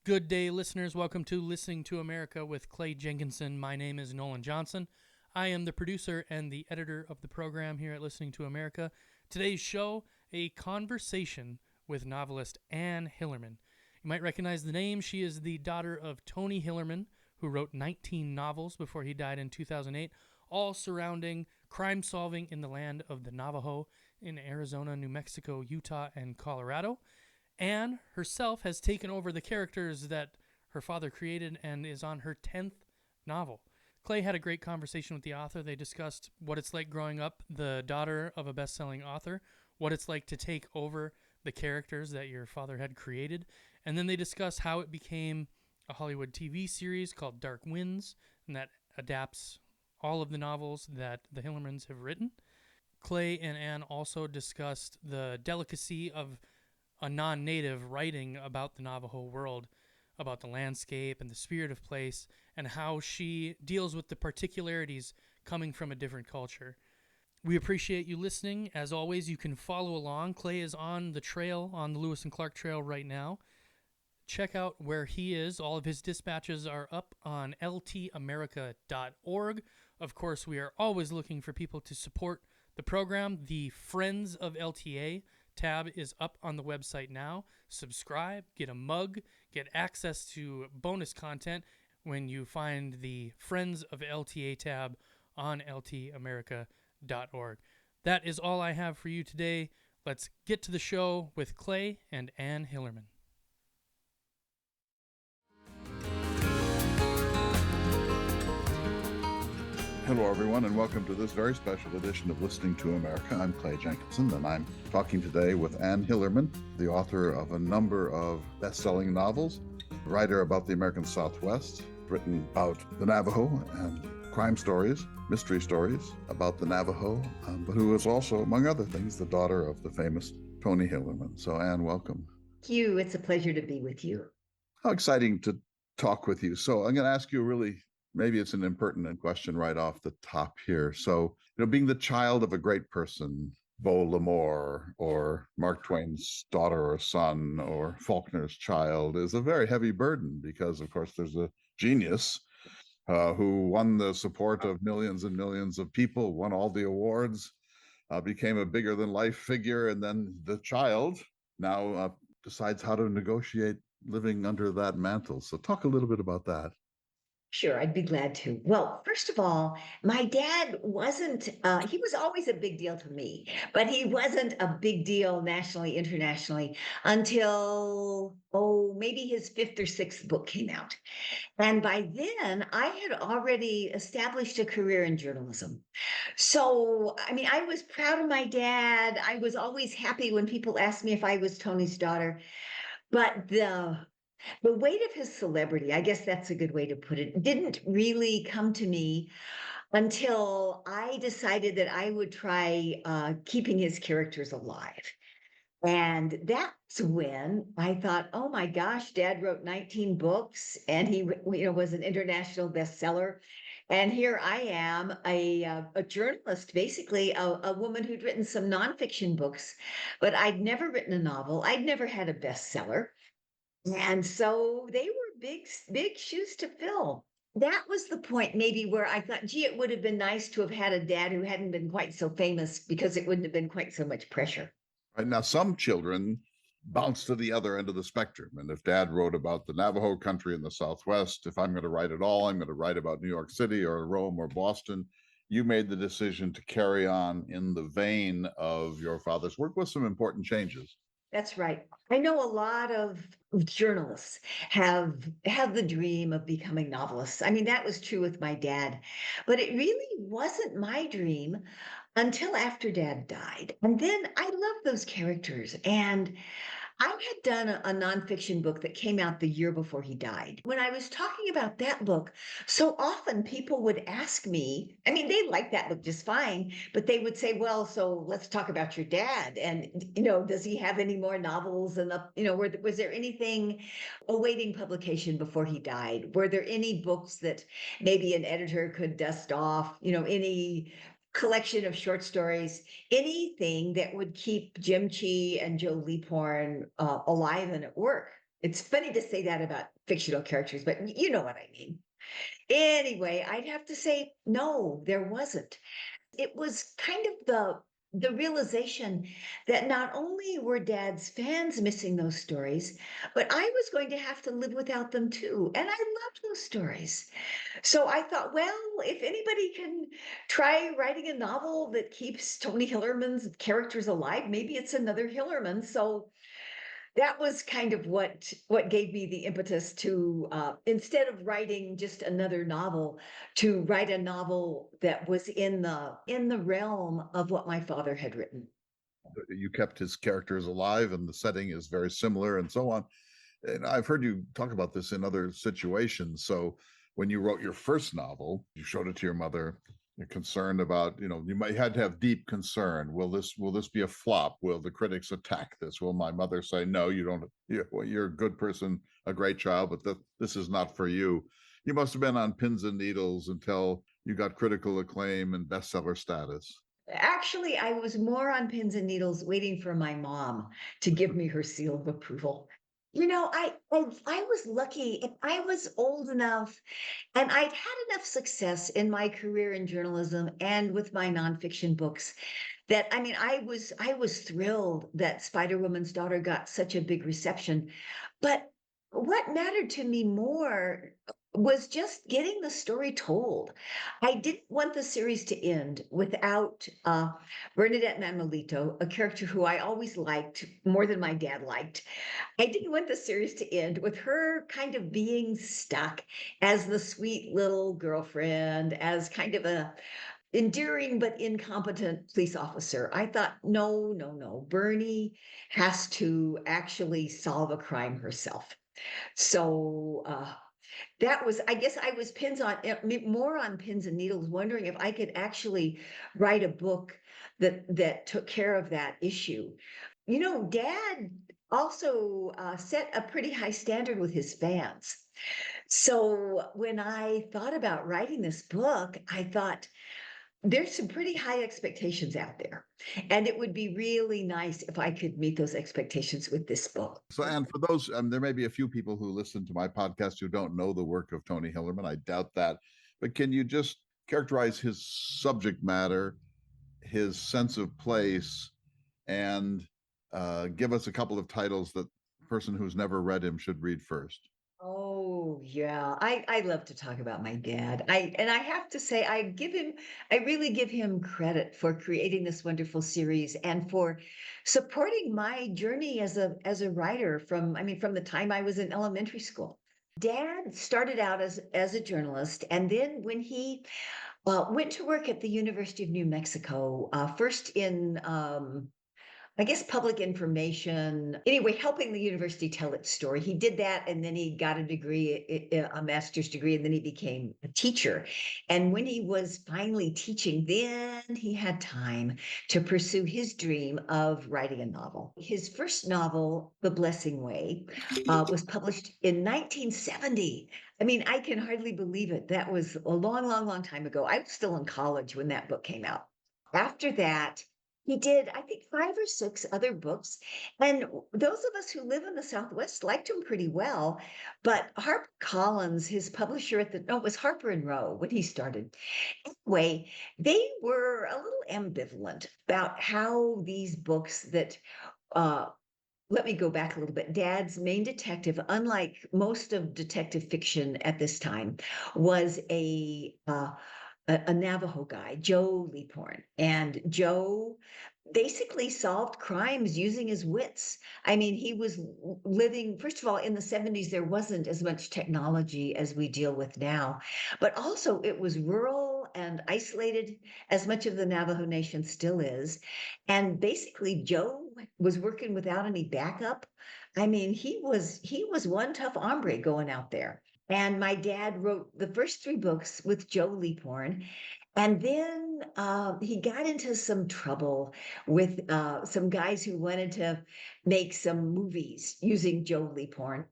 Good day, listeners. Welcome to Listening to America with Clay Jenkinson. My name is Nolan Johnson. I am the producer and the editor of the program here at Listening to America. Today's show, a conversation with novelist Anne Hillerman. You might recognize the name. She is the daughter of Tony Hillerman, who wrote 19 novels before he died in 2008, all surrounding crime solving in the land of the Navajo in Arizona, New Mexico, Utah, and Colorado. Anne herself has taken over the characters that her father created and is on her 10th novel. Clay had a great conversation with the author. They discussed what it's like growing up the daughter of a best-selling author, what it's like to take over the characters that your father had created, and then they discuss how it became a Hollywood TV series called Dark Winds, and that adapts all of the novels that the Hillermans have written. Clay and Anne also discussed the delicacy of a non-native writing about the Navajo world, about the landscape and the spirit of place, and how she deals with the particularities coming from a different culture. We appreciate you listening. As always, you can follow along. Clay is on the trail, on the Lewis and Clark Trail right now. Check out where he is. All of his dispatches are up on ltamerica.org. Of course, we are always looking for people to support the program. The Friends of LTA tab is up on the website now. Subscribe, get a mug, get access to bonus content when you find the Friends of LTA tab on ltamerica.org. That is all I have for you today. Let's get to the show with Clay and Anne Hillerman. Hello, everyone, and welcome to this very special edition of Listening to America. I'm Clay Jenkinson, and I'm talking today with Anne Hillerman, the author of a number of best-selling novels, writer about the American Southwest, written about the Navajo and crime stories, mystery stories about the Navajo, but who is also, among other things, the daughter of the famous Tony Hillerman. So, Anne, welcome. Thank you. It's a pleasure to be with you. How exciting to talk with you. So I'm going to ask you maybe it's an impertinent question right off the top here. So, being the child of a great person, Beau L'Amour, or Mark Twain's daughter or son, or Faulkner's child, is a very heavy burden because, of course, there's a genius who won the support of millions and millions of people, won all the awards, became a bigger-than-life figure, and then the child now decides how to negotiate living under that mantle. So talk a little bit about that. Sure, I'd be glad to. Well, first of all, my dad he was always a big deal to me, but he wasn't a big deal nationally, internationally until, maybe his fifth or sixth book came out. And by then, I had already established a career in journalism. So, I was proud of my dad. I was always happy when people asked me if I was Tony's daughter. But the weight of his celebrity, I guess that's a good way to put it, didn't really come to me until I decided that I would try keeping his characters alive. And that's when I thought, oh my gosh, Dad wrote 19 books and he was an international bestseller. And here I am, a journalist, basically a woman who'd written some nonfiction books, but I'd never written a novel. I'd never had a bestseller. And so they were big shoes to fill. That was the point maybe where I thought, gee, it would have been nice to have had a dad who hadn't been quite so famous because it wouldn't have been quite so much pressure. Right now, some children bounce to the other end of the spectrum. And if Dad wrote about the Navajo country in the Southwest, if I'm going to write at all, I'm going to write about New York City or Rome or Boston. You made the decision to carry on in the vein of your father's work with some important changes. That's right. I know a lot of journalists have the dream of becoming novelists. That was true with my dad, but it really wasn't my dream until after Dad died. And then I loved those characters. And I had done a nonfiction book that came out the year before he died. When I was talking about that book, so often people would ask me, they liked that book just fine, but they would say, well, so let's talk about your dad. And, does he have any more novels? And, was there anything awaiting publication before he died? Were there any books that maybe an editor could dust off, any collection of short stories, anything that would keep Jim Chee and Joe Leaphorn alive and at work. It's funny to say that about fictional characters, but you know what I mean. Anyway, I'd have to say, no, there wasn't. It was kind of the realization that not only were Dad's fans missing those stories, but I was going to have to live without them too. And I loved those stories. So I thought, well, if anybody can try writing a novel that keeps Tony Hillerman's characters alive, maybe it's another Hillerman. So that was kind of what gave me the impetus to instead of writing just another novel, to write a novel that was in the realm of what my father had written. You kept his characters alive, and the setting is very similar, and so on. And I've heard you talk about this in other situations. So when you wrote your first novel, you showed it to your mother. You're concerned about, you might had to have deep concern. Will this be a flop? Will the critics attack this? Will my mother say, no, you don't, you're a good person, a great child, but this is not for you. You must have been on pins and needles until you got critical acclaim and bestseller status. Actually, I was more on pins and needles waiting for my mom to give me her seal of approval. I was lucky if I was old enough and I'd had enough success in my career in journalism and with my nonfiction books that I mean I was thrilled that Spider Woman's Daughter got such a big reception. But what mattered to me more was just getting the story told. I didn't want the series to end without Bernadette Manuelito, a character who I always liked more than my dad liked. I didn't want the series to end with her kind of being stuck as the sweet little girlfriend, as kind of a endearing but incompetent police officer. I thought, no, no, no. Bernie has to actually solve a crime herself. So that was, I guess I was more on pins and needles, wondering if I could actually write a book that took care of that issue. Dad also set a pretty high standard with his fans. So when I thought about writing this book, I thought there's some pretty high expectations out there. And it would be really nice if I could meet those expectations with this book. So, and for those, there may be a few people who listen to my podcast who don't know the work of Tony Hillerman. I doubt that. But can you just characterize his subject matter, his sense of place, and give us a couple of titles that the person who's never read him should read first? Oh yeah, I love to talk about my dad. I have to say I really give him credit for creating this wonderful series and for supporting my journey as a writer from the time I was in elementary school. Dad started out as a journalist, and then when he went to work at the University of New Mexico, first in I guess public information. Anyway, helping the university tell its story. He did that, and then he got a degree, a master's degree, and then he became a teacher. And when he was finally teaching, then he had time to pursue his dream of writing a novel. His first novel, The Blessing Way, was published in 1970. I mean, I can hardly believe it. That was a long, long, long time ago. I was still in college when that book came out. After that, he did, I think, 5 or 6 other books. And those of us who live in the Southwest liked him pretty well. But HarperCollins, his publisher no, it was Harper and Row when he started. Anyway, they were a little ambivalent about how these books let me go back a little bit. Dad's main detective, unlike most of detective fiction at this time, was a Navajo guy, Joe Leaphorn. And Joe basically solved crimes using his wits. I mean, he was living, first of all, in the 70s, there wasn't as much technology as we deal with now, but also it was rural and isolated, as much of the Navajo Nation still is. And basically, Joe was working without any backup. I mean, he was one tough hombre going out there. And my dad wrote the first 3 books with Joe Leaphorn. And then he got into some trouble with some guys who wanted to make some movies using Joe Leaphorn.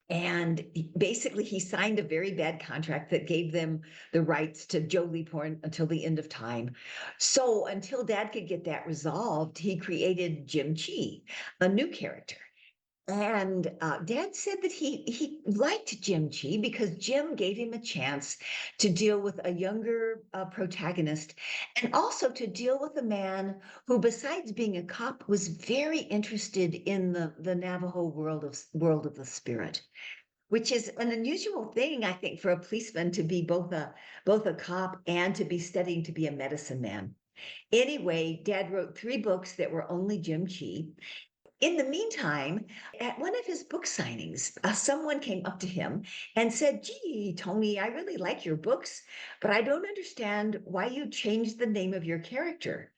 And basically, he signed a very bad contract that gave them the rights to Joe Leaphorn until the end of time. So until Dad could get that resolved, he created Jim Chee, a new character. And Dad said that he liked Jim Chi because Jim gave him a chance to deal with a younger protagonist, and also to deal with a man who, besides being a cop, was very interested in the Navajo world of the spirit, which is an unusual thing, I think, for a policeman to be both a cop and to be studying to be a medicine man. Anyway, Dad wrote 3 books that were only Jim Chi. In the meantime, at one of his book signings, someone came up to him and said, "Gee, Tony, I really like your books, but I don't understand why you changed the name of your character."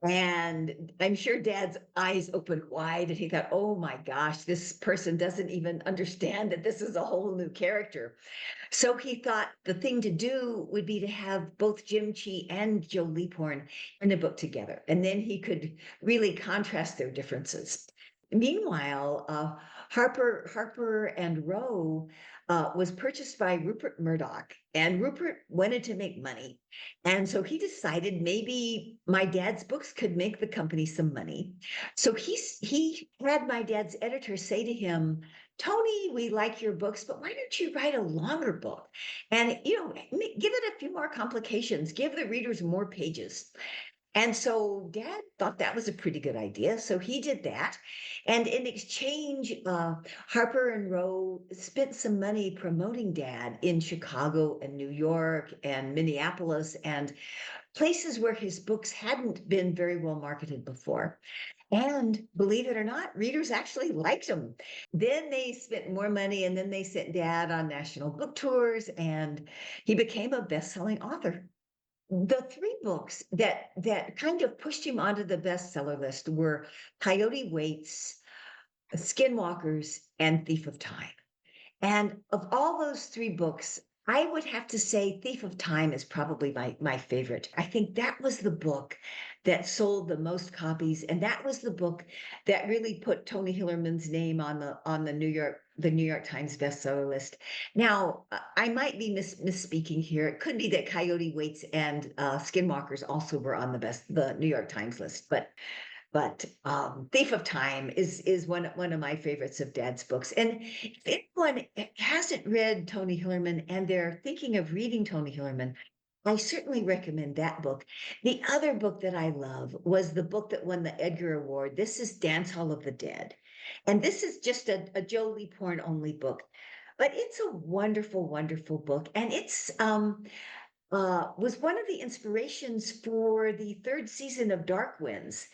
And I'm sure Dad's eyes opened wide and he thought, "Oh my gosh, this person doesn't even understand that this is a whole new character." So he thought the thing to do would be to have both Jim Chi and Joe Leaphorn in a book together, and then he could really contrast their differences. Meanwhile, Harper and Row was purchased by Rupert Murdoch, and Rupert wanted to make money, and so he decided maybe my dad's books could make the company some money. So he had my dad's editor say to him, "Tony, we like your books, but why don't you write a longer book? And, give it a few more complications, give the readers more pages." And so Dad thought that was a pretty good idea. So he did that. And in exchange, Harper and Row spent some money promoting Dad in Chicago and New York and Minneapolis and places where his books hadn't been very well marketed before. And believe it or not, readers actually liked them. Then they spent more money and then they sent Dad on national book tours and he became a best-selling author. The 3 books that kind of pushed him onto the bestseller list were Coyote Waits, Skinwalkers, and Thief of Time. And of all those 3 books, I would have to say Thief of Time is probably my favorite. I think that was the book that sold the most copies, and that was the book that really put Tony Hillerman's name on the New York Times bestseller list. Now, I might be misspeaking here. It could be that Coyote Waits and Skinwalkers also were on the New York Times list, but Thief of Time is one of my favorites of Dad's books. And if anyone hasn't read Tony Hillerman and they're thinking of reading Tony Hillerman, I certainly recommend that book. The other book that I love was the book that won the Edgar Award. This is Dance Hall of the Dead. And this is just a Joe Leaphorn only book. But it's a wonderful, wonderful book. And it's was one of the inspirations for the 3rd season of Dark Winds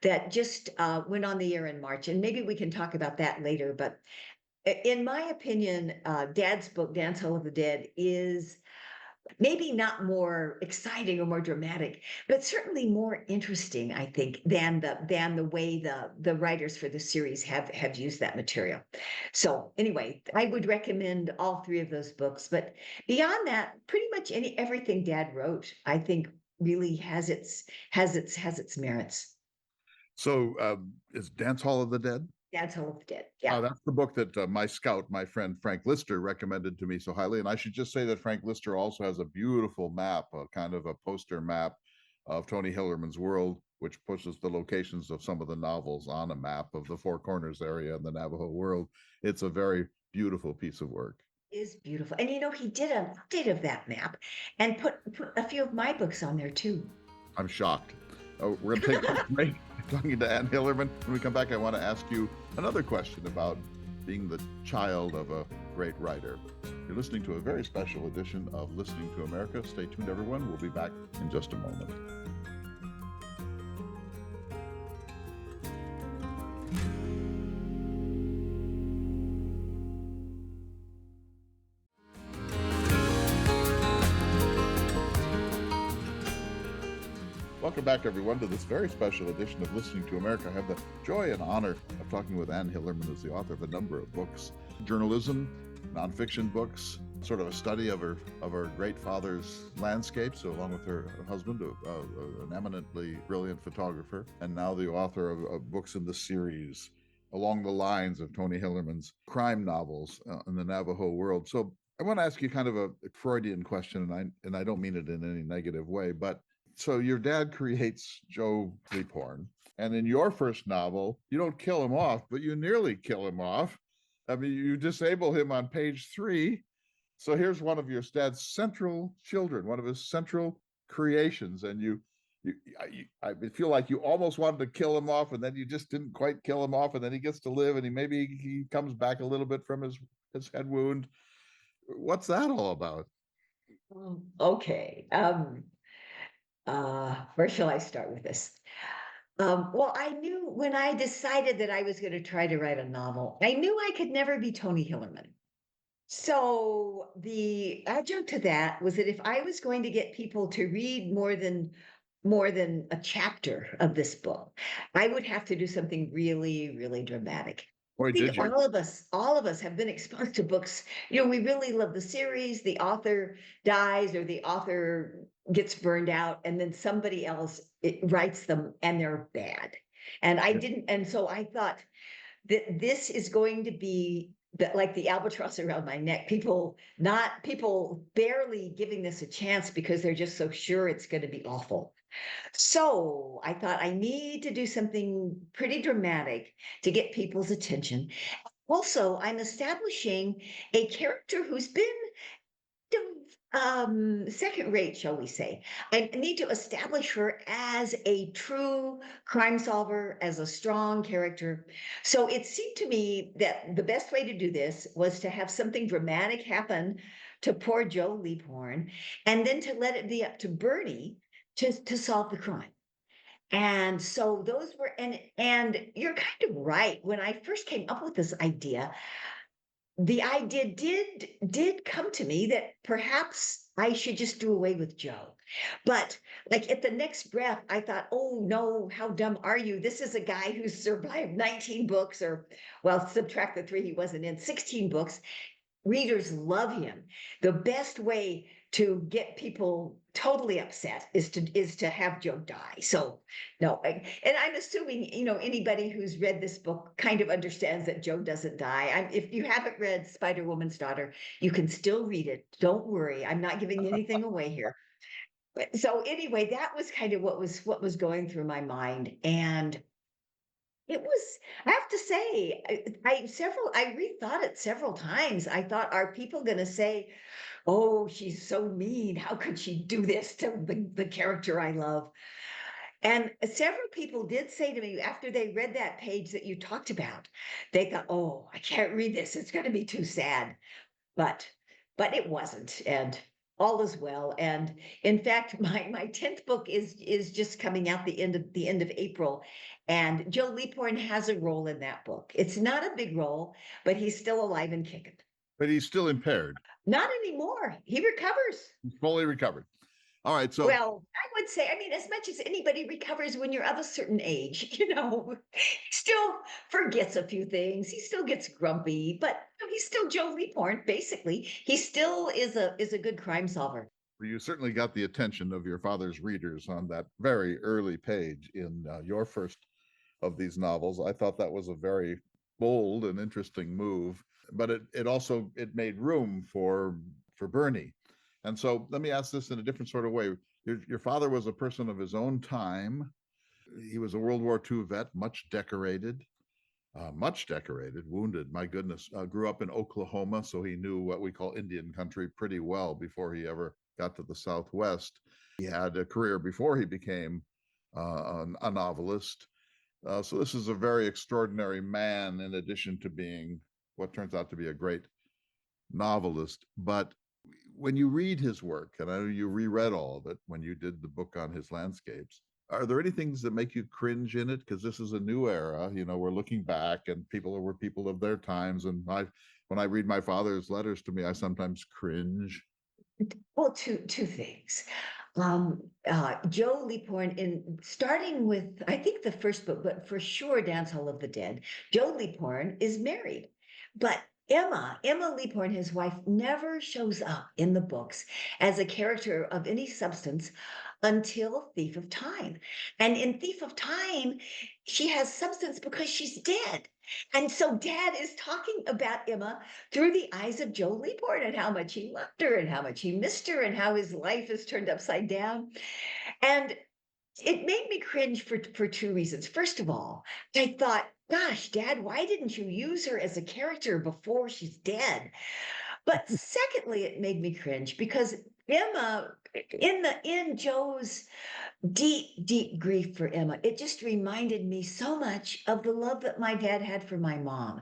that just went on the air in March. And maybe we can talk about that later. But in my opinion, Dad's book, Dance Hall of the Dead, is maybe not more exciting or more dramatic, but certainly more interesting, I think, than the way the writers for the series have used that material. So anyway, I would recommend all 3 of those books. But beyond that, pretty much everything Dad wrote, I think, really has its merits. So is Dance Hall of the Dead? Dad's Hall of the Dead. Yeah. That's the book that my scout, my friend Frank Lister, recommended to me so highly. And I should just say that Frank Lister also has a beautiful map, a kind of a poster map of Tony Hillerman's world, which pushes the locations of some of the novels on a map of the Four Corners area in the Navajo world. It's a very beautiful piece of work. Is beautiful. And he did an update of that map and put a few of my books on there too. I'm shocked. We're going to take a break talking to Anne Hillerman. When we come back, I want to ask you another question about being the child of a great writer. You're listening to a very special edition of Listening to America. Stay tuned, everyone. We'll be back in just a moment. Welcome back, everyone, to this very special edition of Listening to America. I have the joy and honor of talking with Anne Hillerman, who's the author of a number of books, journalism, nonfiction books, sort of a study of her great father's landscapes, along with her husband, an eminently brilliant photographer, and now the author of books in the series along the lines of Tony Hillerman's crime novels in the Navajo world. So I want to ask you kind of a Freudian question, and I don't mean it in any negative way, but so your dad creates Joe Leaphorn, And in your first novel, you don't kill him off, but you nearly kill him off. I mean, you disable him on page 3. So here's one of your dad's central children, one of his central creations, and I feel like you almost wanted to kill him off, and then you just didn't quite kill him off, and then he gets to live, and he comes back a little bit from his head wound. What's that all about? Okay. Where shall I start with this? Well, I knew when I decided that I was going to try to write a novel, I knew I could never be Tony Hillerman. So the adjunct to that was that if I was going to get people to read more than a chapter of this book, I would have to do something really, really dramatic. Boy, I think did you? all of us have been exposed to books. You know, we really love the series, the author dies or the author gets burned out, and then somebody else writes them and they're bad. And I Yeah. didn't, and so I thought that this is going to be like the albatross around my neck. People barely giving this a chance because they're just so sure it's going to be awful. So I thought I need to do something pretty dramatic to get people's attention. Also, I'm establishing a character who's been second rate, shall we say. I need to establish her as a true crime solver, as a strong character. So it seemed to me that the best way to do this was to have something dramatic happen to poor Joe Leaphorn, and then to let it be up to Bernie to solve the crime. And so those were, and you're kind of right. When I first came up with this idea, the idea did come to me that perhaps I should just do away with Joe. But like at the next breath, I thought, oh no, how dumb are you? This is a guy who's survived 19 books, or well, subtract the 3 he wasn't in, 16 books. Readers love him. The best way to get people totally upset is to have Joe die. So no, and I'm assuming anybody who's read this book kind of understands that Joe doesn't die. If you haven't read Spider-Woman's Daughter, you can still read it. Don't worry, I'm not giving anything away here. But so anyway, that was kind of what was going through my mind, and it was, I have to say, I rethought it several times. I thought, are people going to say, oh, she's so mean. How could she do this to the character I love? And several people did say to me after they read that page that you talked about, they thought, oh, I can't read this. It's going to be too sad. But it wasn't. And all is well. And in fact, my 10th book is just coming out the end of April. And Joe Leaphorn has a role in that book. It's not a big role, but he's still alive and kicking. But he's still impaired. Not anymore. He recovers. He's fully recovered. All right. So, Well, I would say, I mean, as much as anybody recovers when you're of a certain age, he still forgets a few things. He still gets grumpy, but he's still Joe Leaphorn, basically. He still is a good crime solver. you certainly got the attention of your father's readers on that very early page in your first of these novels. I thought that was a very bold and interesting move, but it also made room for Bernie. And so let me ask this in a different sort of way. Your father was a person of his own time. He was a World War II vet, much decorated, wounded, my goodness. Grew up in Oklahoma, so he knew what we call Indian country pretty well before he ever got to the Southwest. He had a career before he became a novelist. So this is a very extraordinary man, in addition to being what turns out to be a great novelist. But when you read his work, and I know you reread all of it when you did the book on his landscapes, are there any things that make you cringe in it? Because this is a new era. We're looking back, and people were people of their times. And when I read my father's letters to me, I sometimes cringe. Well, two things. Joe Leaphorn, in starting with, I think the first book, but for sure, Dance Hall of the Dead, Joe Leaphorn is married, but Emma Leaphorn, his wife, never shows up in the books as a character of any substance until Thief of Time. And in Thief of Time, she has substance because she's dead. And so Dad is talking about Emma through the eyes of Joe Leaphorn, and how much he loved her and how much he missed her and how his life is turned upside down. And It made me cringe for two reasons. First of all, I thought, gosh, Dad, why didn't you use her as a character before she's dead? But secondly, it made me cringe because Emma, in Joe's deep grief for Emma, it just reminded me so much of the love that my dad had for my mom,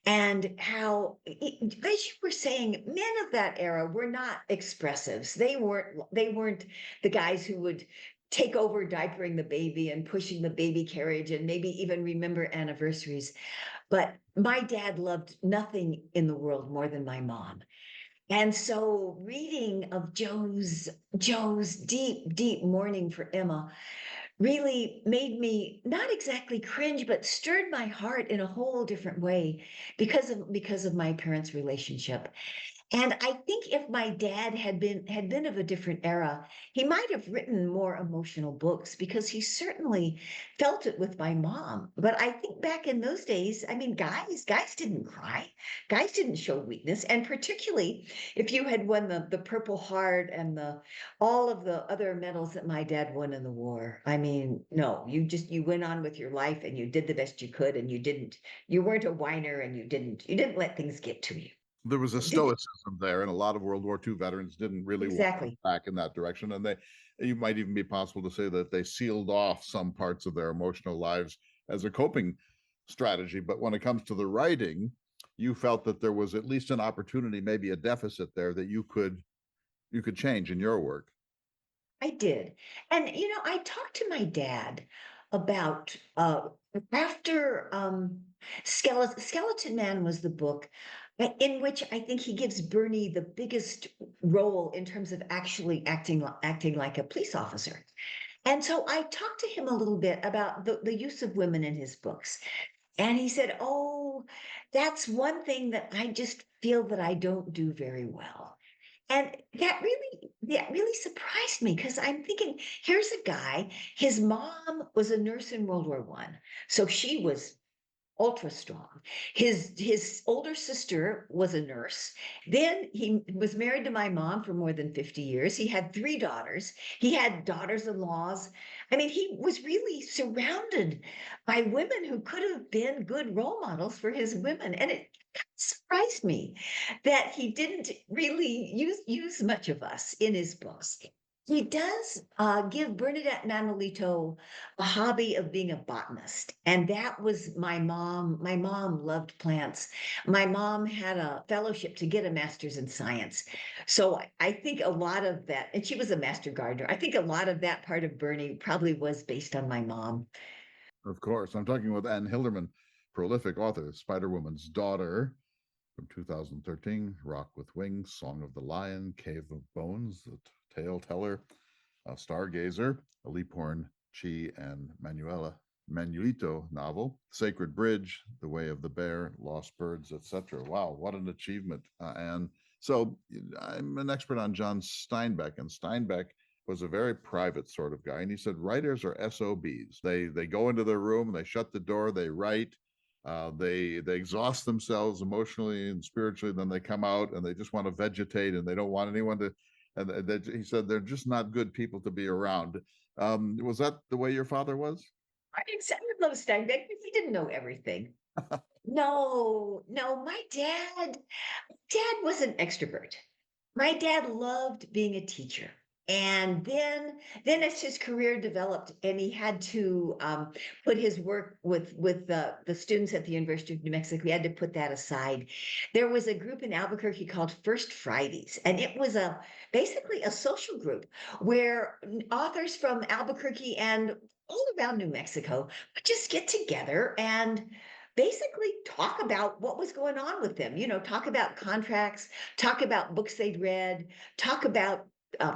and how, as you were saying, men of that era were not expressives. They weren't the guys who would take over diapering the baby and pushing the baby carriage and maybe even remember anniversaries. But my dad loved nothing in the world more than my mom. And so reading of Joe's deep mourning for Emma really made me not exactly cringe, but stirred my heart in a whole different way because of my parents' relationship. And I think if my dad had been of a different era, he might have written more emotional books because he certainly felt it with my mom. But I think back in those days, I mean, guys didn't cry, guys didn't show weakness, and particularly if you had won the Purple Heart and the all of the other medals that my dad won in the war. I mean, no, you went on with your life and you did the best you could, and you weren't a whiner, and you didn't let things get to you. There was a Did you? stoicism there, and a lot of World War II veterans didn't really want to go Exactly. back in that direction. And you might even be possible to say that they sealed off some parts of their emotional lives as a coping strategy. But when it comes to the writing, you felt that there was at least an opportunity, maybe a deficit there that you could change in your work. I did. And I talked to my dad about after Skeleton Man was the book in which I think he gives Bernie the biggest role in terms of actually acting like a police officer. And so I talked to him a little bit about the use of women in his books. And he said, "Oh, that's one thing that I just feel that I don't do very well." And that really surprised me because I'm thinking, here's a guy, his mom was a nurse in World War One. So she was ultra strong. His older sister was a nurse. Then he was married to my mom for more than 50 years. He had three daughters. He had daughters-in-laws. I mean, he was really surrounded by women who could have been good role models for his women. And it surprised me that he didn't really use much of us in his books. He does give Bernadette Manuelito a hobby of being a botanist. And that was my mom. My mom loved plants. My mom had a fellowship to get a master's in science. So I think a lot of that, and she was a master gardener. I think a lot of that part of Bernie probably was based on my mom. Of course, I'm talking with Anne Hillerman, prolific author, Spider Woman's Daughter from 2013, Rock with Wings, Song of the Lion, Cave of Bones, The Tale Teller, Stargazer, a Leaphorn Chi and Manuelito novel, Sacred Bridge, The Way of the Bear, Lost Birds, etc. Wow, what an achievement. And so I'm an expert on John Steinbeck, and Steinbeck was a very private sort of guy. And he said writers are SOBs. They go into their room, they shut the door, they write, they exhaust themselves emotionally and spiritually. Then they come out and they just want to vegetate, and they don't want anyone to. And he said they're just not good people to be around. Was that the way your father was? I exactly love Steinbeck, but he didn't know everything. No, no, my dad was an extrovert. My dad loved being a teacher. And then as his career developed and he had to put his work with the students at the University of New Mexico, he had to put that aside. There was a group in Albuquerque called First Fridays, and it was basically a social group where authors from Albuquerque and all around New Mexico would just get together and basically talk about what was going on with them, talk about contracts, talk about books they'd read, talk about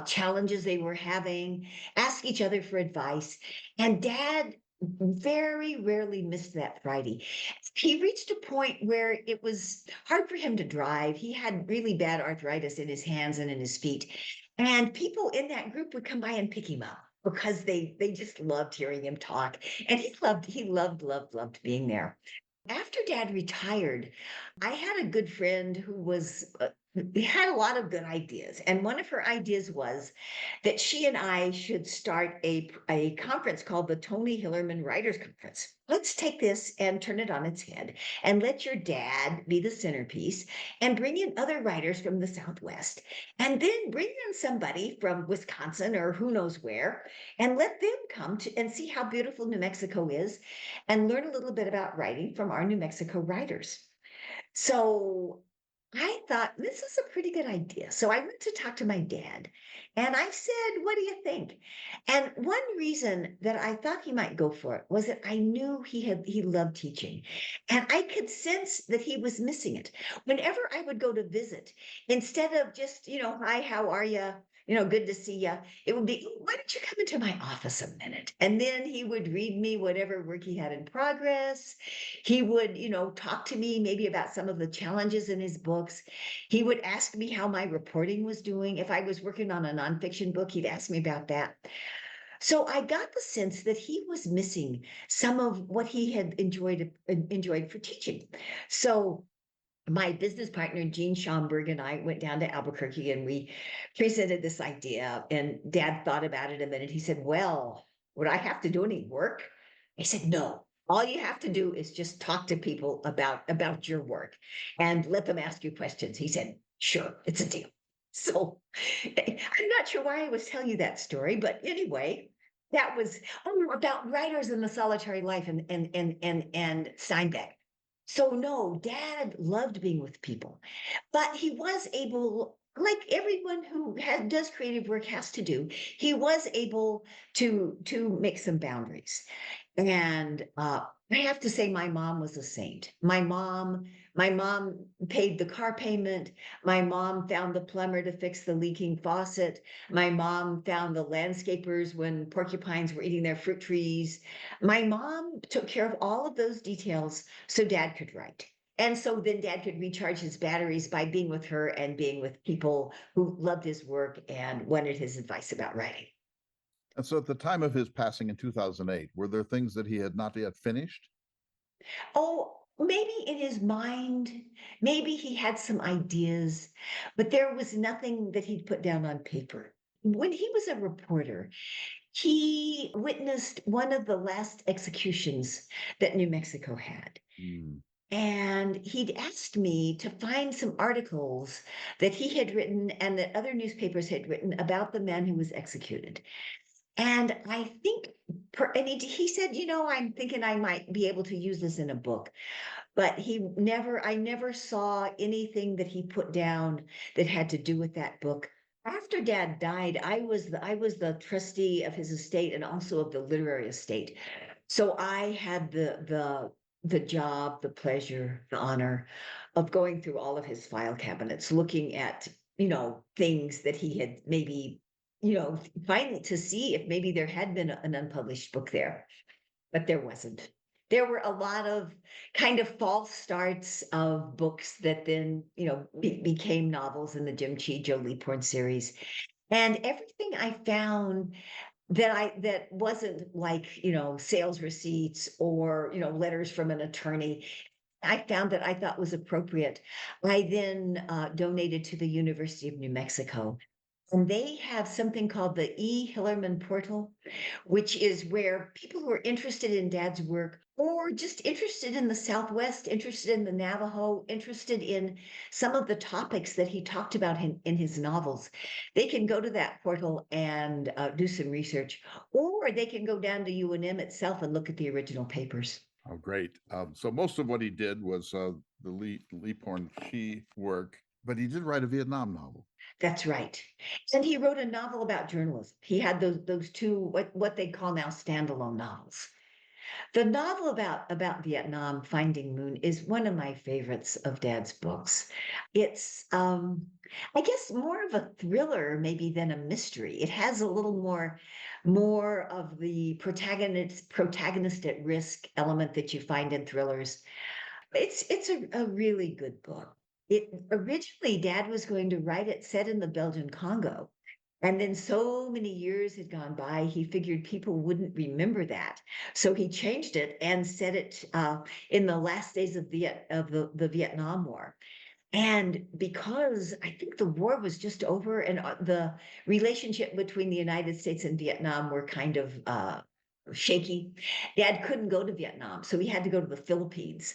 challenges they were having, ask each other for advice. And Dad very rarely missed that Friday. He reached a point where it was hard for him to drive. He had really bad arthritis in his hands and in his feet. And people in that group would come by and pick him up because they just loved hearing him talk. And he loved being there. After Dad retired, I had a good friend who was had a lot of good ideas. And one of her ideas was that she and I should start a conference called the Tony Hillerman Writers Conference. Let's take this and turn it on its head and let your dad be the centerpiece and bring in other writers from the Southwest and then bring in somebody from Wisconsin or who knows where and let them come to and see how beautiful New Mexico is and learn a little bit about writing from our New Mexico writers. So I thought this is a pretty good idea. So I went to talk to my dad and I said, "What do you think?" And one reason that I thought he might go for it was that I knew he loved teaching. And I could sense that he was missing it. Whenever I would go to visit, instead of just, "Hi, how are you? Good to see you." It would be, "Why don't you come into my office a minute?" And then he would read me whatever work he had in progress. He would, talk to me maybe about some of the challenges in his books. He would ask me how my reporting was doing. If I was working on a nonfiction book, he'd ask me about that. So I got the sense that he was missing some of what he had enjoyed for teaching. So my business partner, Jean Schomburg, and I went down to Albuquerque and we presented this idea. And Dad thought about it a minute. He said, "Well, would I have to do any work?" I said, "No. All you have to do is just talk to people about your work and let them ask you questions." He said, "Sure, it's a deal." So I'm not sure why I was telling you that story, but anyway, that was about writers in the solitary life and Steinbeck. So no, Dad loved being with people, but he was able, like everyone who does creative work has to do, he was able to make some boundaries. And I have to say, my mom was a saint. My mom paid the car payment. My mom found the plumber to fix the leaking faucet. My mom found the landscapers when porcupines were eating their fruit trees. My mom took care of all of those details so Dad could write. And so then Dad could recharge his batteries by being with her and being with people who loved his work and wanted his advice about writing. And so at the time of his passing in 2008, were there things that he had not yet finished? Oh, maybe in his mind, maybe he had some ideas, but there was nothing that he'd put down on paper. When he was a reporter, he witnessed one of the last executions that New Mexico had. Hmm. And he'd asked me to find some articles that he had written and that other newspapers had written about the man who was executed. And I think, and he said, "I'm thinking I might be able to use this in a book." But I never saw anything that he put down that had to do with that book. After Dad died, I was the trustee of his estate and also of the literary estate. So I had the job, the pleasure, the honor of going through all of his file cabinets, looking at, things that he had maybe, finally to see if maybe there had been an unpublished book there, but there wasn't. There were a lot of kind of false starts of books that then, became novels in the Jim Chee, Joe Leaphorn series. And everything I found that wasn't like, sales receipts or, letters from an attorney, I found that I thought was appropriate. I then donated to the University of New Mexico. And they have something called the Hillerman portal, which is where people who are interested in Dad's work or just interested in the Southwest, interested in the Navajo, interested in some of the topics that he talked about in his novels, they can go to that portal and do some research, or they can go down to UNM itself and look at the original papers. Oh, great. So most of what he did was the Leaphorn She work, but he did write a Vietnam novel. That's right. And he wrote a novel about journalism. He had those two what they call now standalone novels. The novel about Vietnam, Finding Moon, is one of my favorites of Dad's books. It's I guess more of a thriller maybe than a mystery. It has a little more of the protagonist at risk element that you find in thrillers. It's a really good book. It originally Dad was going to write it set in the Belgian Congo. And then so many years had gone by, he figured people wouldn't remember that. So he changed it and set it in the last days of the Vietnam War. And because I think the war was just over and the relationship between the United States and Vietnam were kind of shaky, Dad couldn't go to Vietnam, so he had to go to the Philippines.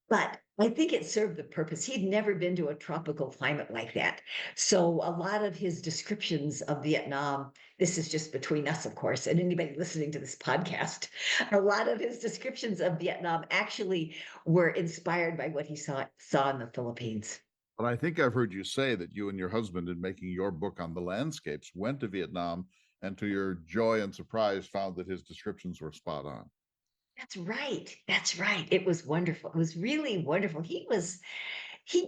But I think it served the purpose. He'd never been to a tropical climate like that. So a lot of his descriptions of Vietnam, this is just between us, of course, and anybody listening to this podcast, a lot of his descriptions of Vietnam actually were inspired by what he saw in the Philippines. But I think I've heard you say that you and your husband, in making your book on the landscapes, went to Vietnam and to your joy and surprise found that his descriptions were spot on. That's right. That's right. It was wonderful. It was really wonderful. He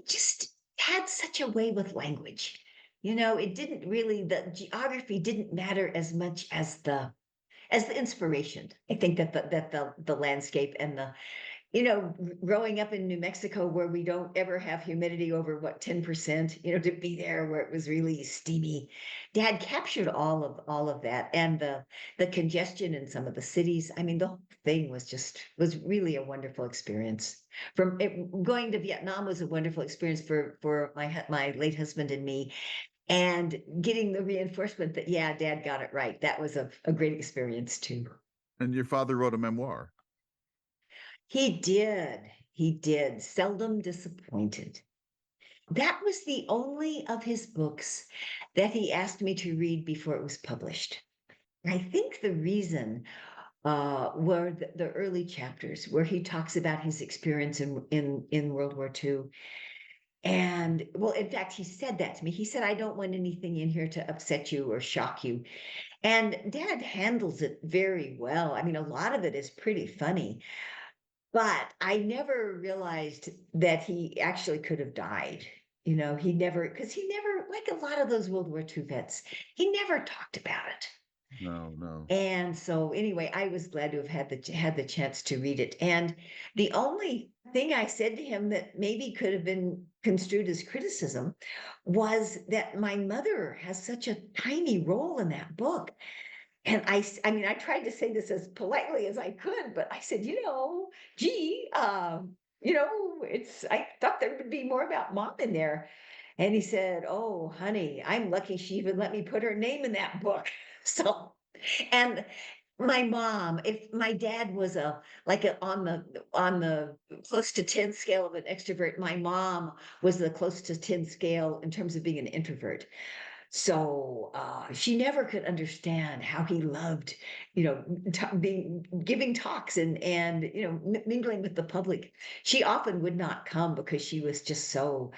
just had such a way with language. It didn't really, the geography didn't matter as much as the inspiration. I think that the landscape and growing up in New Mexico where we don't ever have humidity over 10%, to be there where it was really steamy. Dad captured all of that and the congestion in some of the cities. I mean, the whole thing was really a wonderful experience. Going to Vietnam was a wonderful experience for my late husband and me. And getting the reinforcement that, yeah, Dad got it right. That was a great experience too. And your father wrote a memoir. He did. He did. Seldom disappointed. That was the only of his books that he asked me to read before it was published. I think the reason were the early chapters where he talks about his experience in World War II. And well, in fact, he said that to me. He said, I don't want anything in here to upset you or shock you. And Dad handles it very well. I mean, a lot of it is pretty funny. But I never realized that he actually could have died. Because he never, like a lot of those World War II vets, he never talked about it. No. And so anyway, I was glad to have had the chance to read it. And the only thing I said to him that maybe could have been construed as criticism was that my mother has such a tiny role in that book. And I mean, I tried to say this as politely as I could, but I said, I thought there would be more about Mom in there. And he said, oh, honey, I'm lucky she even let me put her name in that book. So, and my mom, if my dad was on the close to 10 scale of an extrovert, my mom was the close to 10 scale in terms of being an introvert. So she never could understand how he loved, giving talks and mingling with the public. She often would not come because she was just so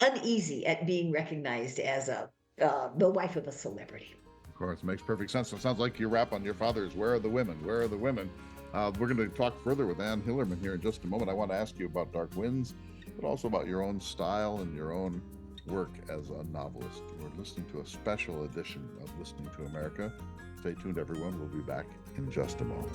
uneasy at being recognized as the wife of a celebrity. Of course, makes perfect sense. It sounds like you rap on your father's Where Are the Women? Where Are the Women? We're going to talk further with Anne Hillerman here in just a moment. I want to ask you about Dark Winds, but also about your own style and your own work as a novelist. We're listening to a special edition of Listening to America. Stay tuned, everyone. We'll be back in just a moment.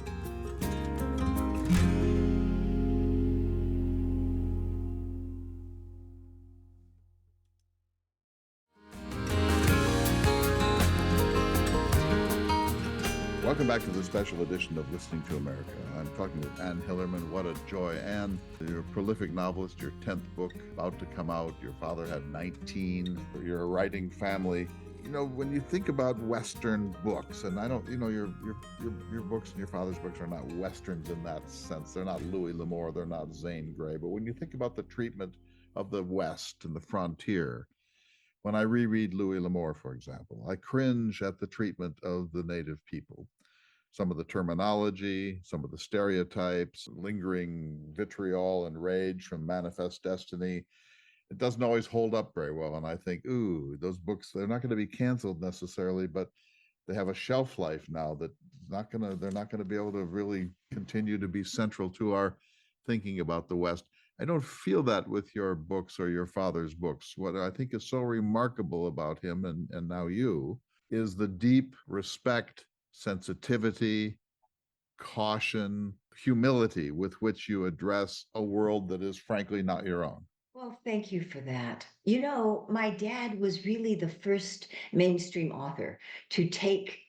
Welcome back to the special edition of Listening to America. I'm talking with Anne Hillerman. What a joy. Anne, you're a prolific novelist, your 10th book about to come out. Your father had 19. You're a writing family. When you think about Western books, and I don't, your books and your father's books are not Westerns in that sense. They're not Louis L'Amour, they're not Zane Grey. But when you think about the treatment of the West and the frontier, when I reread Louis L'Amour, for example, I cringe at the treatment of the native people. Some of the terminology, some of the stereotypes, lingering vitriol and rage from Manifest Destiny, it doesn't always hold up very well. And I think, those books, they're not going to be canceled necessarily, but they have a shelf life now that they're not going to be able to really continue to be central to our thinking about the West. I don't feel that with your books or your father's books. What I think is so remarkable about him and now you is the deep respect, sensitivity, caution, humility with which you address a world that is frankly not your own. Well, thank you for that. My dad was really the first mainstream author to take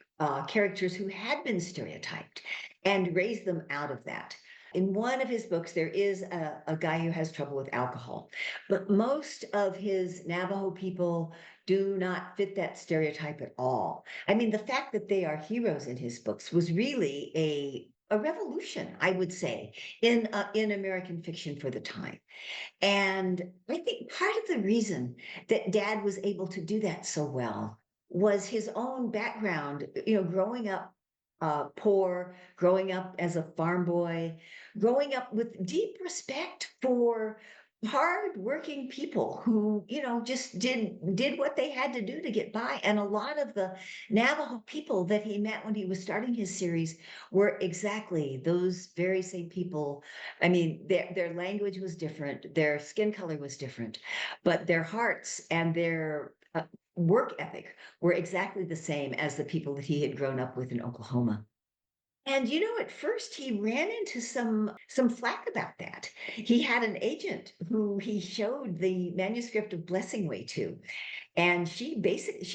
characters who had been stereotyped and raise them out of that. In one of his books, there is a guy who has trouble with alcohol, but most of his Navajo people do not fit that stereotype at all. I mean, the fact that they are heroes in his books was really a revolution, I would say, in American fiction for the time. And I think part of the reason that Dad was able to do that so well was his own background, growing up poor, growing up as a farm boy, growing up with deep respect for hard-working people who, just did what they had to do to get by. And a lot of the Navajo people that he met when he was starting his series were exactly those very same people. I mean, their language was different, their skin color was different, but their hearts and their work ethic were exactly the same as the people that he had grown up with in Oklahoma. And at first he ran into some flack about that. He had an agent who he showed the manuscript of Blessing Way to, and she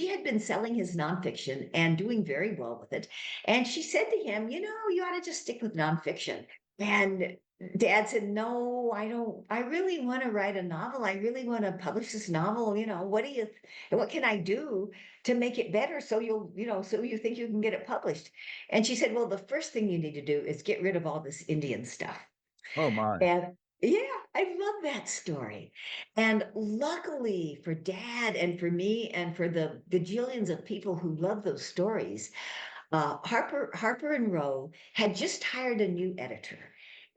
had been selling his nonfiction and doing very well with it. And she said to him, you ought to just stick with nonfiction. And Dad said, no, I don't. I really want to write a novel. I really want to publish this novel. What can I do to make it better so so you think you can get it published? And she said, well, the first thing you need to do is get rid of all this Indian stuff. Oh my. And yeah, I love that story. And luckily for Dad and for me and for the gajillions of people who love those stories, Harper and Row had just hired a new editor.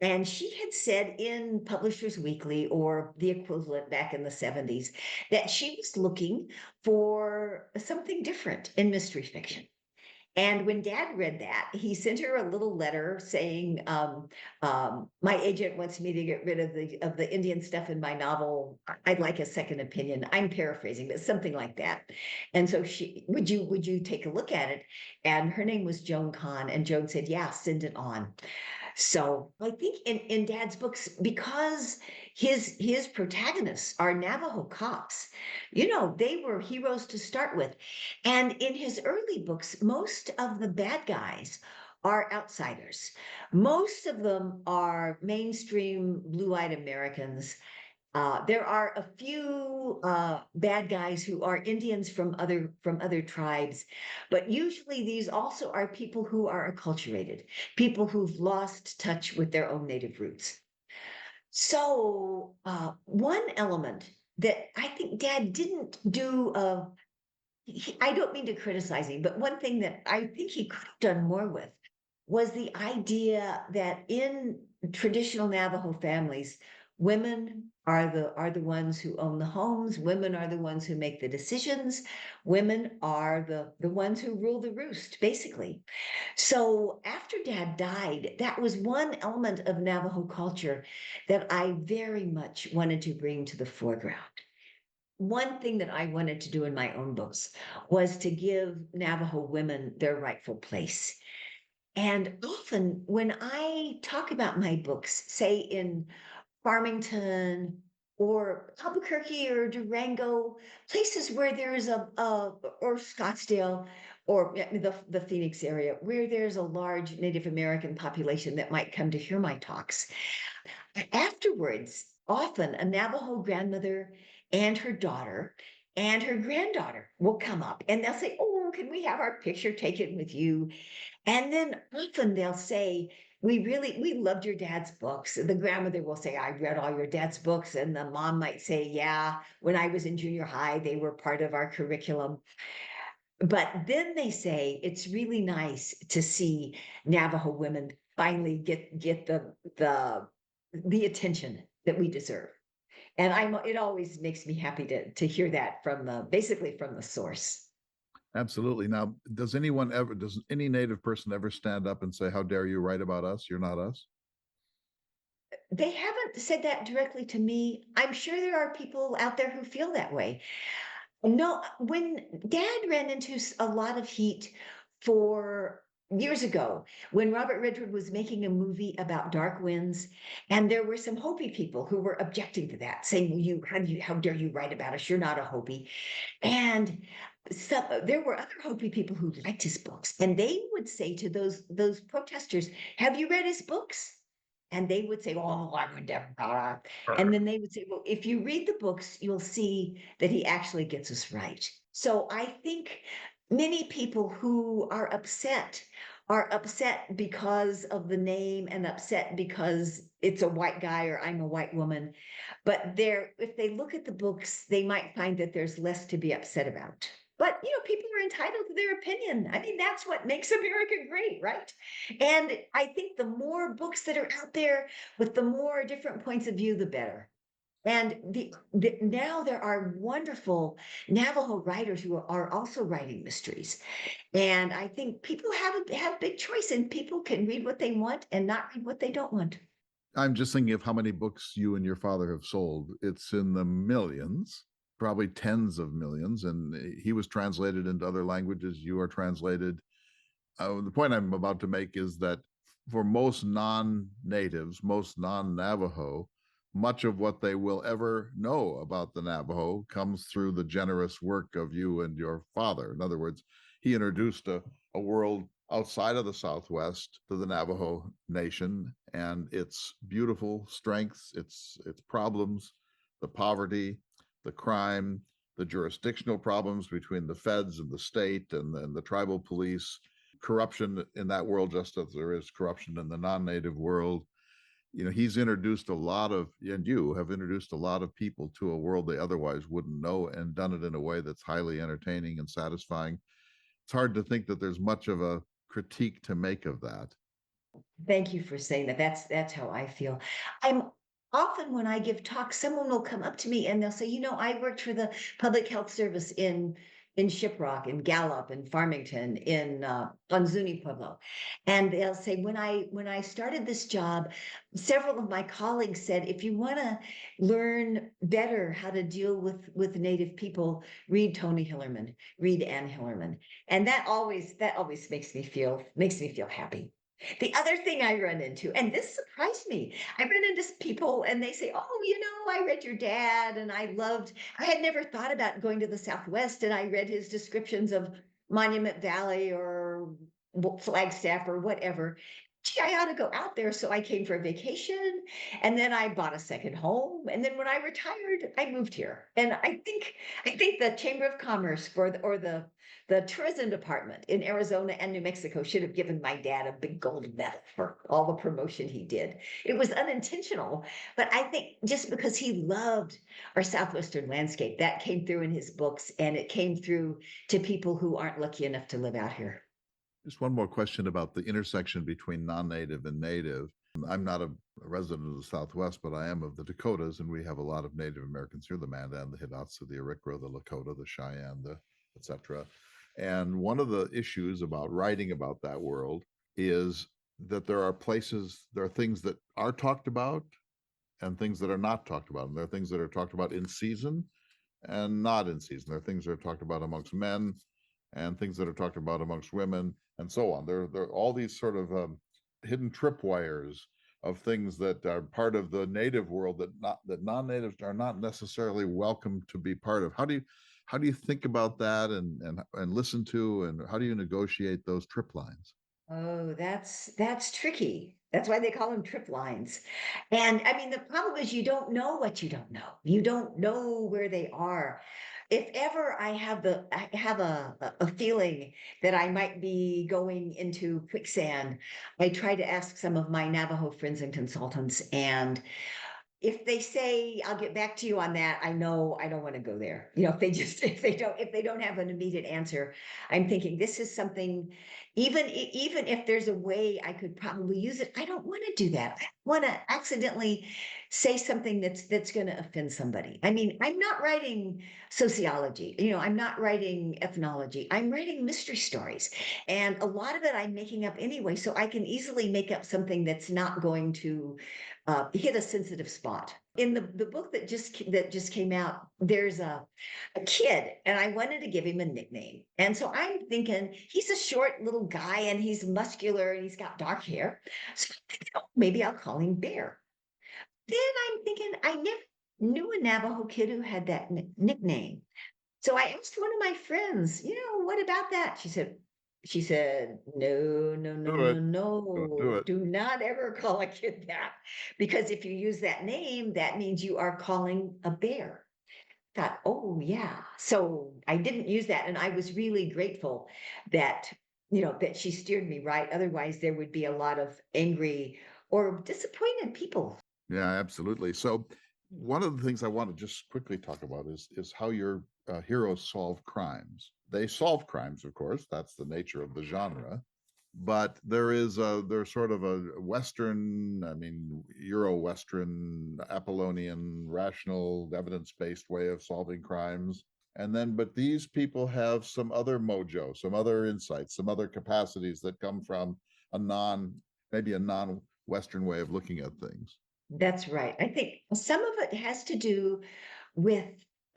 And she had said in Publishers Weekly, or the equivalent back in the 70s, that she was looking for something different in mystery fiction. And when Dad read that, he sent her a little letter saying, "My agent wants me to get rid of the Indian stuff in my novel. I'd like a second opinion." I'm paraphrasing, but something like that. And so she, would you take a look at it? And her name was Joan Kahn, and Joan said, "Yeah, send it on." So I think in Dad's books, because his protagonists are Navajo cops, they were heroes to start with. And in his early books, most of the bad guys are outsiders. Most of them are mainstream blue-eyed Americans. There are a few bad guys who are Indians from other tribes, but usually these also are people who are acculturated, people who've lost touch with their own native roots. So one element that I think Dad didn't do, I don't mean to criticize him, but one thing that I think he could have done more with was the idea that in traditional Navajo families, women are the ones who own the homes, women are the ones who make the decisions, women are the ones who rule the roost, basically. So after Dad died, that was one element of Navajo culture that I very much wanted to bring to the foreground. One thing that I wanted to do in my own books was to give Navajo women their rightful place. And often when I talk about my books, say in Farmington or Albuquerque or Durango, places where there is or Scottsdale, or the Phoenix area, where there's a large Native American population that might come to hear my talks. Afterwards, often a Navajo grandmother and her daughter and her granddaughter will come up and they'll say, "Oh, can we have our picture taken with you?" And then often they'll say, we loved your dad's books." The grandmother will say, "I read all your dad's books." And the mom might say, "Yeah, when I was in junior high, they were part of our curriculum." But then they say, "It's really nice to see Navajo women finally get the attention that we deserve." And it always makes me happy to hear that basically from the source. Absolutely. Now, does any Native person ever stand up and say, "How dare you write about us? You're not us"? They haven't said that directly to me. I'm sure there are people out there who feel that way. No, when Dad ran into a lot of heat for years ago, when Robert Redford was making a movie about dark winds, and there were some Hopi people who were objecting to that, saying, "Well, how dare you write about us? You're not a Hopi." And there were other Hopi people who liked his books, and they would say to those protesters, "Have you read his books?" And they would say, "Oh, I would never." And then they would say, "Well, if you read the books, you'll see that he actually gets us right." So I think many people who are upset because of the name and upset because it's a white guy or I'm a white woman. But if they look at the books, they might find that there's less to be upset about. But people are entitled to their opinion. I mean, that's what makes America great, right? And I think the more books that are out there with the more different points of view, the better. And now there are wonderful Navajo writers who are also writing mysteries. And I think people have big choice, and people can read what they want and not read what they don't want. I'm just thinking of how many books you and your father have sold. It's in the millions, probably tens of millions. And he was translated into other languages. You are translated. The point I'm about to make is that for most non-natives, most non-Navajo, much of what they will ever know about the Navajo comes through the generous work of you and your father. In other words, he introduced a world outside of the Southwest to the Navajo nation and its beautiful strengths, its problems, the poverty, the crime, the jurisdictional problems between the feds and the state and the tribal police, corruption in that world, just as there is corruption in the non-native world. He's introduced a lot of, and you have introduced a lot of people to a world they otherwise wouldn't know, and done it in a way that's highly entertaining and satisfying. It's hard to think that there's much of a critique to make of that. Thank you for saying that. That's how I feel. I'm often when I give talks, someone will come up to me and they'll say, I worked for the public health service in Shiprock, in Gallup, in Farmington, in on Zuni Pueblo. And they'll say, when I started this job, several of my colleagues said, if you want to learn better how to deal with Native people, read Tony Hillerman, read Anne Hillerman. And that always makes me feel happy. The other thing I run into, and this surprised me, I run into people and they say, "Oh, I read your dad and I had never thought about going to the Southwest, and I read his descriptions of Monument Valley or Flagstaff or whatever. Gee, I ought to go out there." So I came for a vacation, and then I bought a second home. And then when I retired, I moved here. And I think the Chamber of Commerce or the tourism department in Arizona and New Mexico should have given my dad a big gold medal for all the promotion he did. It was unintentional, but I think just because he loved our southwestern landscape, that came through in his books, and it came through to people who aren't lucky enough to live out here. Just one more question about the intersection between non-native and native. I'm not a resident of the Southwest, but I am of the Dakotas, and we have a lot of Native Americans here: the Mandan, the Hidatsa, the Arikara, the Lakota, the Cheyenne, etc. And one of the issues about writing about that world is that there are things that are talked about and things that are not talked about. And there are things that are talked about in season and not in season. There are things that are talked about amongst men and things that are talked about amongst women and so on. There are all these sort of hidden tripwires of things that are part of the native world that non-natives are not necessarily welcome to be part of. How do you think about that and listen to, and how do you negotiate those trip lines? Oh, that's tricky. That's why they call them trip lines. And I mean, the problem is you don't know what you don't know. You don't know where they are. If ever I have a feeling that I might be going into quicksand, I try to ask some of my Navajo friends and consultants, and if they say I'll get back to you on that, I know I don't want to go there. If they don't have an immediate answer, I'm thinking this is something, even if there's a way I could probably use it, I don't want to do that. I want to accidentally say something that's going to offend somebody. I mean, I'm not writing sociology, I'm not writing ethnology. I'm writing mystery stories. And a lot of it I'm making up anyway, so I can easily make up something that's not going to hit a sensitive spot. In the book that just came out, there's a kid, and I wanted to give him a nickname. And so I'm thinking he's a short little guy and he's muscular and he's got dark hair. So maybe I'll call him Bear. Then I'm thinking I never knew a Navajo kid who had that nickname. So I asked one of my friends, what about that? She said, She said, no, no, no, Do it. no, Don't do no. it. Do not ever call a kid that. Because if you use that name, that means you are calling a bear. Thought, oh yeah. So I didn't use that. And I was really grateful that, that she steered me right. Otherwise, there would be a lot of angry or disappointed people. Yeah, absolutely. So one of the things I want to just quickly talk about is how your heroes solve crimes. They solve crimes, of course. That's the nature of the genre. But there's sort of a Western, I mean, Euro-Western, Apollonian, rational, evidence-based way of solving crimes. And then, but these people have some other mojo, some other insights, some other capacities that come from maybe a non-Western way of looking at things. That's right. I think some of it has to do with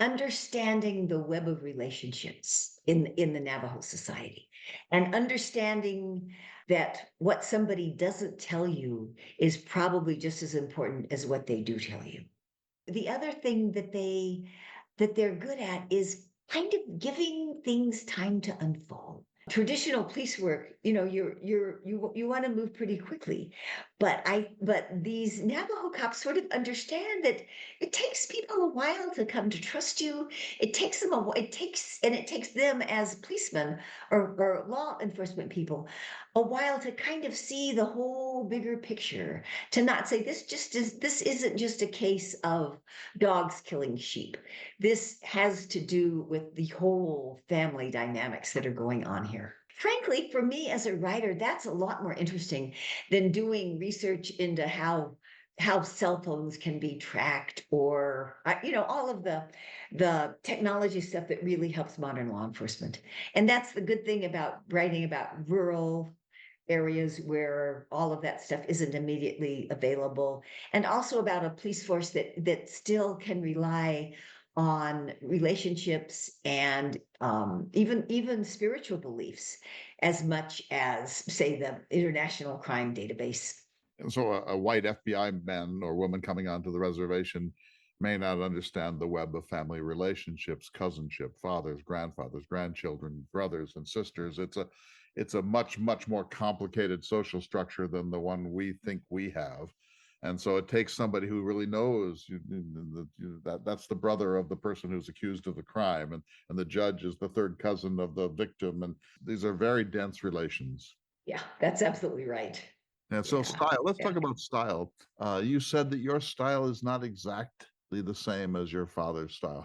understanding the web of relationships in the Navajo society and understanding that what somebody doesn't tell you is probably just as important as what they do tell you. The other thing that they're good at is kind of giving things time to unfold. Traditional police work, you want to move pretty quickly, but these Navajo cops sort of understand that it takes people a while to come to trust you. It takes them as policemen or law enforcement people a while to kind of see the whole bigger picture, to not say this isn't just a case of dogs killing sheep. This has to do with the whole family dynamics that are going on here. Frankly, for me as a writer, that's a lot more interesting than doing research into how cell phones can be tracked, or all of the technology stuff that really helps modern law enforcement. And that's the good thing about writing about rural areas where all of that stuff isn't immediately available, and also about a police force that still can rely on relationships and even spiritual beliefs as much as, say, the International Crime Database. And so a white FBI man or woman coming onto the reservation may not understand the web of family relationships, cousinship, fathers, grandfathers, grandchildren, brothers and sisters. It's a much more complicated social structure than the one we think we have. And so it takes somebody who really knows that that's the brother of the person who's accused of the crime, and the judge is the third cousin of the victim. And these are very dense relations. Yeah, that's absolutely right. And so Yeah, style, let's yeah. talk about style. You said that your style is not exactly the same as your father's style.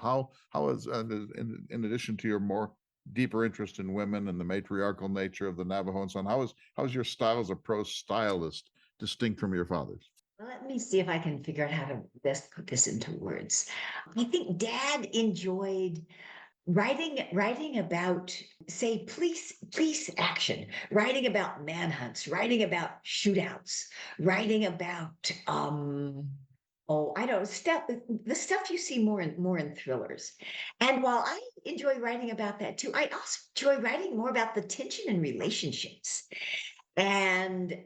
How is, in addition to your more deeper interest in women and the matriarchal nature of the Navajo and so on, how is your style as a prose stylist distinct from your father's? Well, let me see if I can figure out how to best put this into words. I think Dad enjoyed writing about, say, police action, writing about manhunts, writing about shootouts, writing about oh, I don't stuff the stuff you see more in thrillers. And while I enjoy writing about that too, I also enjoy writing more about the tension in relationships, and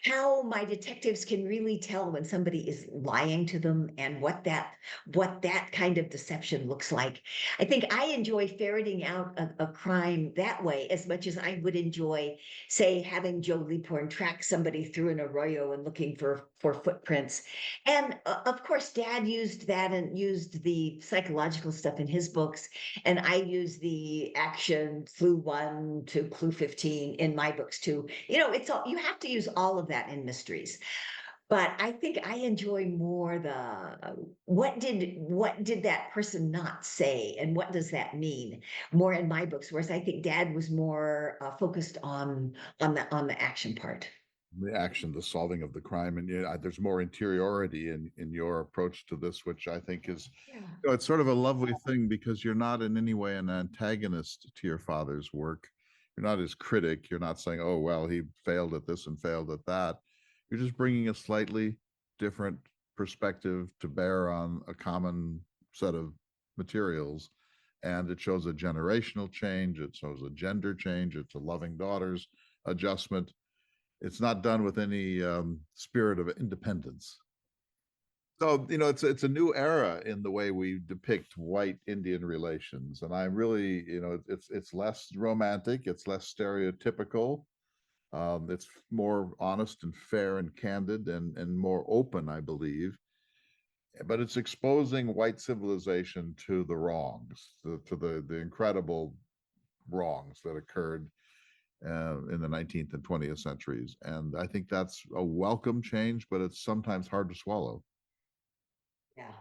how my detectives can really tell when somebody is lying to them, and what that kind of deception looks like. I think I enjoy ferreting out a crime that way as much as I would enjoy, say, having Joe Leaphorn track somebody through an arroyo and looking for footprints. And of course, Dad used that and used the psychological stuff in his books, and I use the action clue 1 to clue 15 in my books too. It's all, you have to use all of that in mysteries. But I think I enjoy more the what did that person not say, and what does that mean, more in my books. Whereas I think Dad was more focused on the action part. The action, the solving of the crime, and there's more interiority in your approach to this, which I think is, Yeah. it's sort of a lovely thing because you're not in any way an antagonist to your father's work. You're not his critic. You're not saying, oh, well, he failed at this and failed at that. You're just bringing a slightly different perspective to bear on a common set of materials. And it shows a generational change. It shows a gender change. It's a loving daughters adjustment. It's not done with any spirit of independence. So, it's a new era in the way we depict white Indian relations. And I really, it's less romantic, it's less stereotypical. It's more honest and fair and candid and more open, I believe. But it's exposing white civilization to the wrongs, to the incredible wrongs that occurred in the 19th and 20th centuries. And I think that's a welcome change, but it's sometimes hard to swallow. Yeah.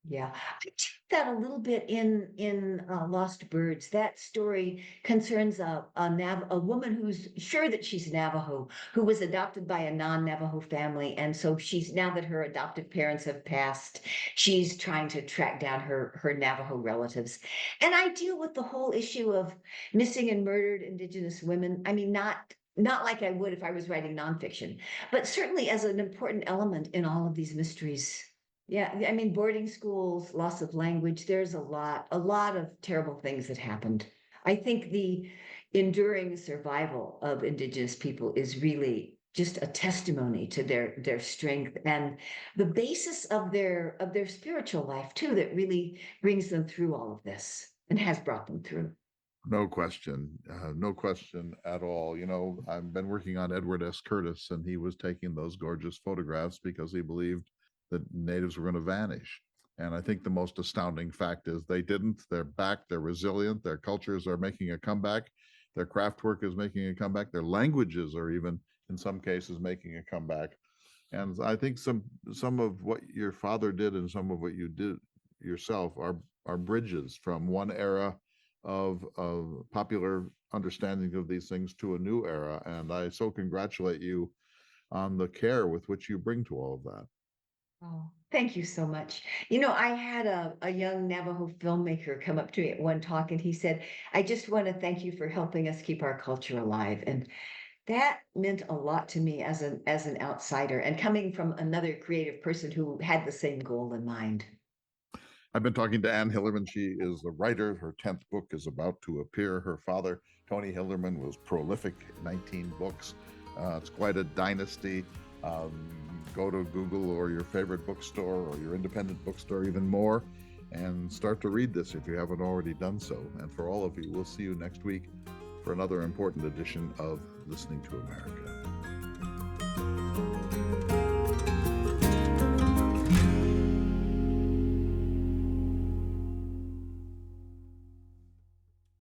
Yeah, I took that a little bit in Lost Birds. That story concerns a woman who's sure that she's Navajo, who was adopted by a non-Navajo family, and so she's, now that her adoptive parents have passed, she's trying to track down her Navajo relatives. And I deal with the whole issue of missing and murdered Indigenous women. I mean, not like I would if I was writing nonfiction, but certainly as an important element in all of these mysteries. Yeah, I mean, boarding schools, loss of language, there's a lot of terrible things that happened. I think the enduring survival of Indigenous people is really just a testimony to their strength and the basis of their spiritual life too, that really brings them through all of this and has brought them through. No question. No question at all. I've been working on Edward S. Curtis, and he was taking those gorgeous photographs because he believed that natives were going to vanish. And I think the most astounding fact is they didn't. They're back. They're resilient. Their cultures are making a comeback. Their craft work is making a comeback. Their languages are even, in some cases, making a comeback. And I think some of what your father did and some of what you did yourself are bridges from one era of popular understanding of these things to a new era. And I so congratulate you on the care with which you bring to all of that. Oh, thank you so much. I had a young Navajo filmmaker come up to me at one talk and he said, I just want to thank you for helping us keep our culture alive. And that meant a lot to me as an outsider and coming from another creative person who had the same goal in mind. I've been talking to Anne Hillerman. She is a writer. Her 10th book is about to appear. Her father, Tony Hillerman, was prolific, 19 books. It's quite a dynasty. Go to Google or your favorite bookstore or your independent bookstore, even more, and start to read this if you haven't already done so. And for all of you, we'll see you next week for another important edition of Listening to America.